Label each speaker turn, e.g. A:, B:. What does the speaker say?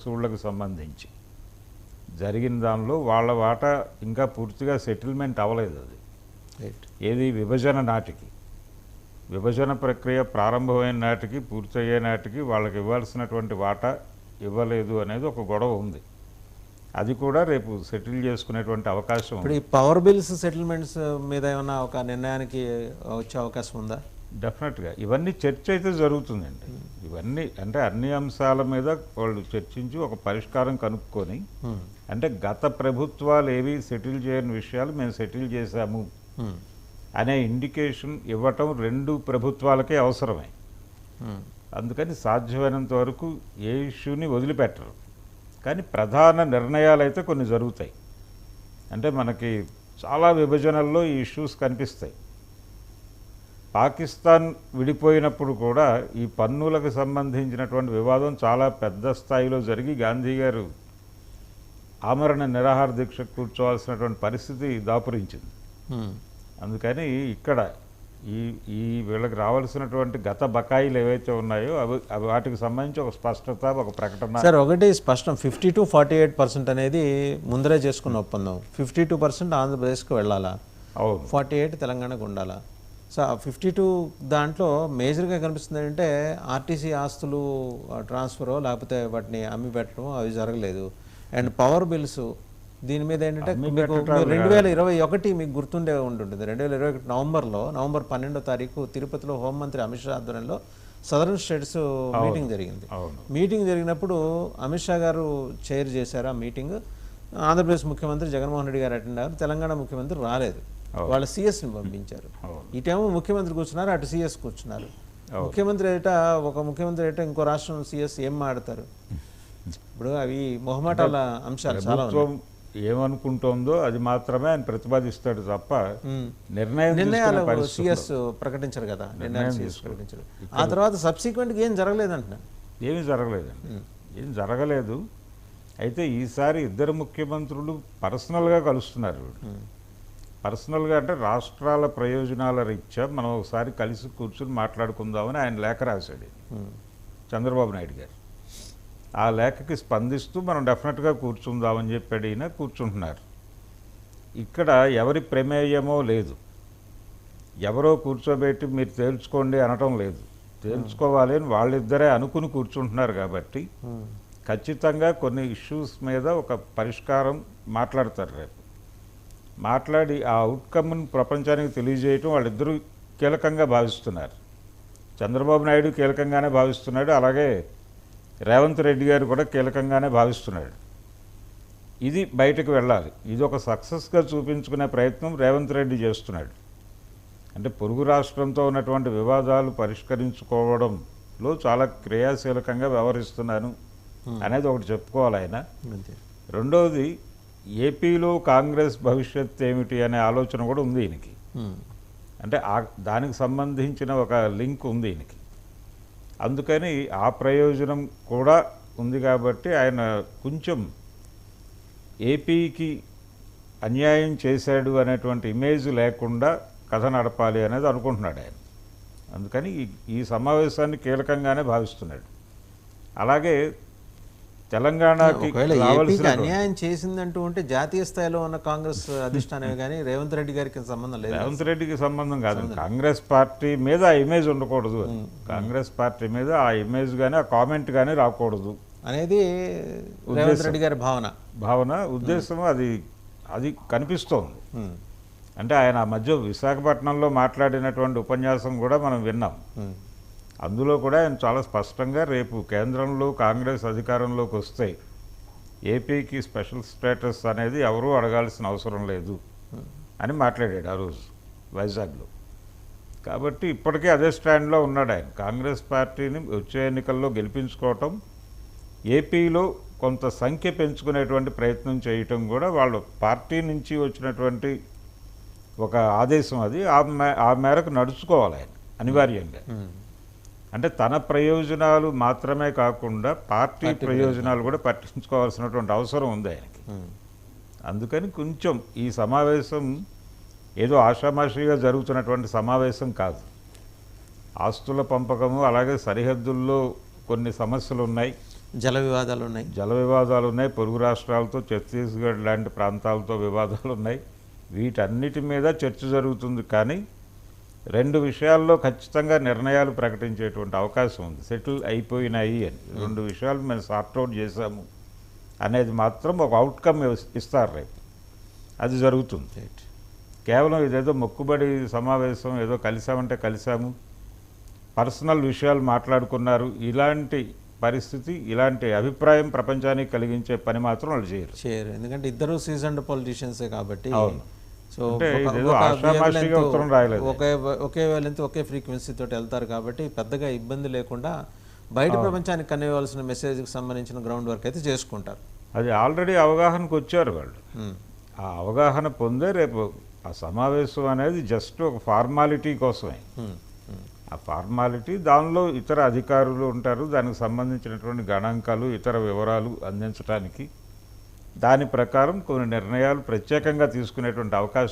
A: సూళ్లకు సంబంధించి జరిగిన దానిలో వాళ్ళ వాటా ఇంకా పూర్తిగా సెటిల్మెంట్ అవ్వలేదు. అది ఏది విభజన నాటికి, విభజన ప్రక్రియ ప్రారంభమైన నాటికి, పూర్తయ్యే నాటికి వాళ్ళకి ఇవ్వాల్సినటువంటి వాటా ఇవ్వలేదు అనేది ఒక గొడవ ఉంది. అది కూడా రేపు సెటిల్ చేసుకునేటువంటి అవకాశం
B: ఇప్పుడు ఈ పవర్ బిల్స్ సెటిల్మెంట్స్ మీద ఏమైనా ఒక నిర్ణయానికి వచ్చే అవకాశం ఉందా?
A: డెఫినెట్గా ఇవన్నీ చర్చ అయితే జరుగుతుందండి. ఇవన్నీ అంటే అన్ని అంశాల మీద వాళ్ళు చర్చించి ఒక పరిష్కారం కనుక్కొని, అంటే గత ప్రభుత్వాలు ఏవి సెటిల్ చేయని విషయాలు మేము సెటిల్ చేశాము అనే ఇండికేషన్ ఇవ్వటం రెండు ప్రభుత్వాలకే అవసరమే. అందుకని సాధ్యమైనంత వరకు ఏ ఇష్యూని వదిలిపెట్టరు. కానీ ప్రధాన నిర్ణయాలు అయితే కొన్ని జరుగుతాయి. అంటే మనకి చాలా విభజనల్లో ఈ ఇష్యూస్ కనిపిస్తాయి. పాకిస్తాన్ విడిపోయినప్పుడు కూడా ఈ పన్నులకు సంబంధించినటువంటి వివాదం చాలా పెద్ద స్థాయిలో జరిగి గాంధీ గారు ఆమరణ నిరాహార దీక్ష కూర్చోవాల్సినటువంటి పరిస్థితి దాపురించింది. అందుకని ఇక్కడ ఈ వీళ్ళకి రావాల్సినటువంటి గత బకాయిలు ఏవైతే ఉన్నాయో అవి వాటికి సంబంధించి ఒక స్పష్టత, ఒక ప్రకటన.
B: సార్ ఒకటి స్పష్టం, 50-48% అనేది ముందరే చేసుకున్న ఒప్పందం. 52% ఆంధ్రప్రదేశ్కి వెళ్ళాలా, 48 తెలంగాణకు ఉండాలా. సో 52 దాంట్లో మేజర్గా కనిపిస్తుంది అంటే ఆర్టీసీ ఆస్తులు ట్రాన్స్ఫరో లేకపోతే వాటిని అమ్మి పెట్టడం అవి జరగలేదు. అండ్ పవర్ బిల్స్ దీని మీద ఏంటంటే మీకు 2021 మీకు గుర్తుండే ఉంటుంది. 2021 నవంబర్ 12వ తారీఖు తిరుపతిలో హోంమంత్రి అమిత్ షా ఆధ్వర్యంలో సదరన్ స్టేట్స్ మీటింగ్ జరిగింది. మీటింగ్ జరిగినప్పుడు అమిత్ షా గారు చైర్ చేశారు ఆ మీటింగ్. ఆంధ్రప్రదేశ్ ముఖ్యమంత్రి జగన్మోహన్ రెడ్డి గారు అటెండ్ అయ్యారు. తెలంగాణ ముఖ్యమంత్రి రాలేదు. వాళ్ళ సిఎస్ని పంపించారు. ఇటేమో ముఖ్యమంత్రి కూర్చున్నారు, అటు సిఎస్ కూర్చున్నారు. ఒక ముఖ్యమంత్రి ఏట ఇంకో రాష్ట్రం సిఎస్ ఏం మాడతారు? ఇప్పుడు అవి మొహమాటాల అంశాలు చాలా
A: ఏమనుకుంటోందో అది మాత్రమే ఆయన ప్రతిపాదిస్తాడు తప్ప
B: నిర్ణయాలు సిఎస్ ప్రకటించరు కదా. నిర్ణయాలు సిఎస్ ప్రకటించరు. ఆ తర్వాత సబ్సిక్వెంట్గా ఏం జరగలేదంటున్నారు.
A: ఏమీ జరగలేదండి, ఏం జరగలేదు. అయితే ఈసారి ఇద్దరు ముఖ్యమంత్రులు పర్సనల్గా కలుస్తున్నారు. పర్సనల్గా అంటే రాష్ట్రాల ప్రయోజనాల రీత్యా మనం ఒకసారి కలిసి కూర్చుని మాట్లాడుకుందామని ఆయన లేఖ రాశాడు చంద్రబాబు నాయుడు గారు. ఆ లేఖకి స్పందిస్తూ మనం డెఫినెట్గా కూర్చుందామని చెప్పి అడిగినా కూర్చుంటున్నారు. ఇక్కడ ఎవరి ప్రమేయమో లేదు, ఎవరో కూర్చోబెట్టి మీరు తేల్చుకోండి అనటం లేదు. తేల్చుకోవాలి అని వాళ్ళిద్దరే అనుకుని కూర్చుంటున్నారు కాబట్టి ఖచ్చితంగా కొన్ని ఇష్యూస్ మీద ఒక పరిష్కారం మాట్లాడతారు. రేపు మాట్లాడి ఆ అవుట్కమ్ను ప్రపంచానికి తెలియజేయటం వాళ్ళిద్దరూ కీలకంగా భావిస్తున్నారు. చంద్రబాబు నాయుడు కీలకంగానే భావిస్తున్నాడు, అలాగే రేవంత్ రెడ్డి గారు కూడా కీలకంగానే భావిస్తున్నాడు. ఇది బయటకు వెళ్ళాలి. ఇది ఒక సక్సెస్గా చూపించుకునే ప్రయత్నం రేవంత్ రెడ్డి చేస్తున్నాడు. అంటే పొరుగు రాష్ట్రంతో ఉన్నటువంటి వివాదాలు పరిష్కరించుకోవడంలో చాలా క్రియాశీలకంగా వ్యవహరిస్తున్నాను అనేది ఒకటి చెప్పుకోవాలి ఆయన. రెండవది, ఏపీలో కాంగ్రెస్ భవిష్యత్ ఏమిటి అనే ఆలోచన కూడా ఉంది ఈయనకి. అంటే దానికి సంబంధించిన ఒక లింక్ ఉంది ఈయనకి. అందుకని ఆ ప్రయోజనం కూడా ఉంది కాబట్టి ఆయన కొంచెం ఏపీకి అన్యాయం చేశాడు అనేటువంటి ఇమేజ్ లేకుండా కథ నడపాలి అనేది అనుకుంటున్నాడు ఆయన. అందుకని ఈ సమావేశాన్ని కీలకంగానే భావిస్తున్నాడు. అలాగే తెలంగాణకి
B: అన్యాయం చేసిందంటూ ఉంటే జాతీయ స్థాయిలో ఉన్న కాంగ్రెస్ అధిష్టానమే కానీ రేవంత్ రెడ్డి గారికి సంబంధం లేదు.
A: రేవంత్ రెడ్డికి సంబంధం కాదు, కాంగ్రెస్ పార్టీ మీద ఆ ఇమేజ్ ఉండకూడదు. కాంగ్రెస్ పార్టీ మీద ఆ ఇమేజ్ కానీ ఆ కామెంట్ కానీ రాకూడదు
B: అనేది రేవంత్ రెడ్డి గారి భావన
A: ఉద్దేశం. అది కనిపిస్తోంది. అంటే ఆయన ఆ మధ్య విశాఖపట్నంలో మాట్లాడినటువంటి ఉపన్యాసం కూడా మనం విన్నాం. అందులో కూడా ఆయన చాలా స్పష్టంగా రేపు కేంద్రంలో కాంగ్రెస్ అధికారంలోకి వస్తే ఏపీకి స్పెషల్ స్టేటస్ అనేది ఎవరూ అడగాల్సిన అవసరం లేదు అని మాట్లాడాడు ఆ రోజు వైజాగ్లో. కాబట్టి ఇప్పటికే అదే స్టాండ్లో ఉన్నాడు ఆయన. కాంగ్రెస్ పార్టీని వచ్చే ఎన్నికల్లో గెలిపించుకోవటం, ఏపీలో కొంత సంఖ్య పెంచుకునేటువంటి ప్రయత్నం చేయటం కూడా వాళ్ళ పార్టీ నుంచి వచ్చినటువంటి ఒక ఆదేశం. అది ఆ మేరకు నడుచుకోవాలి ఆయన అనివార్యంగా. అంటే తన ప్రయోజనాలు మాత్రమే కాకుండా పార్టీ ప్రయోజనాలు కూడా పట్టించుకోవాల్సినటువంటి అవసరం ఉంది ఆయనకి. అందుకని కొంచెం ఈ సమావేశం ఏదో ఆషామాషిగా జరుగుతున్నటువంటి సమావేశం కాదు. ఆస్తుల పంపకము, అలాగే సరిహద్దుల్లో కొన్ని సమస్యలు ఉన్నాయి.
B: జల వివాదాలు ఉన్నాయి.
A: జల వివాదాలు ఉన్నాయి, పొరుగు రాష్ట్రాలతో ఛత్తీస్గఢ్ లాంటి ప్రాంతాలతో వివాదాలు ఉన్నాయి. వీటన్నిటి మీద చర్చ జరుగుతుంది. కానీ 2 విషయాల్లో ఖచ్చితంగా నిర్ణయాలు ప్రకటించేటువంటి అవకాశం ఉంది. సెటిల్ అయిపోయినాయి అని 2 విషయాలు మేము సార్ట్అవుట్ చేశాము అనేది మాత్రం ఒక అవుట్కమ్ ఇస్తారు రేపు. అది జరుగుతుంది. కేవలం ఇదేదో మొక్కుబడి సమావేశం, ఏదో కలిసామంటే కలిసాము, పర్సనల్ విషయాలు మాట్లాడుకున్నారు, ఇలాంటి పరిస్థితి, ఇలాంటి అభిప్రాయం ప్రపంచానికి కలిగించే పని మాత్రం వాళ్ళు చేయరు.
B: ఎందుకంటే ఇద్దరు సీజన్డ్ పొలిటీషియన్సే కాబట్టి.
A: అవును.
B: సో
A: అంటే ఇదేదో ఆషామాషిగా ఉత్తరం రాయలేదు.
B: ఒకే వేలెంత్ ఒకే ఫ్రీక్వెన్సీ తోటి వెళ్తారు కాబట్టి పెద్దగా ఇబ్బంది లేకుండా బయట ప్రపంచానికి కనివ్వాల్సిన మెసేజ్కి సంబంధించిన గ్రౌండ్ వర్క్ అయితే చేసుకుంటారు.
A: అది ఆల్రెడీ అవగాహనకు వచ్చారు వాళ్ళు. ఆ అవగాహన పొందే రేపు ఆ సమావేశం అనేది జస్ట్ ఒక ఫార్మాలిటీ కోసమే. ఆ ఫార్మాలిటీ, దానిలో ఇతర అధికారులు ఉంటారు, దానికి సంబంధించినటువంటి గణాంకాలు, ఇతర వివరాలు అందించడానికి, దాని ప్రకారం కొన్ని నిర్ణయాలు ప్రత్యేకంగా తీసుకునేటువంటి అవకాశం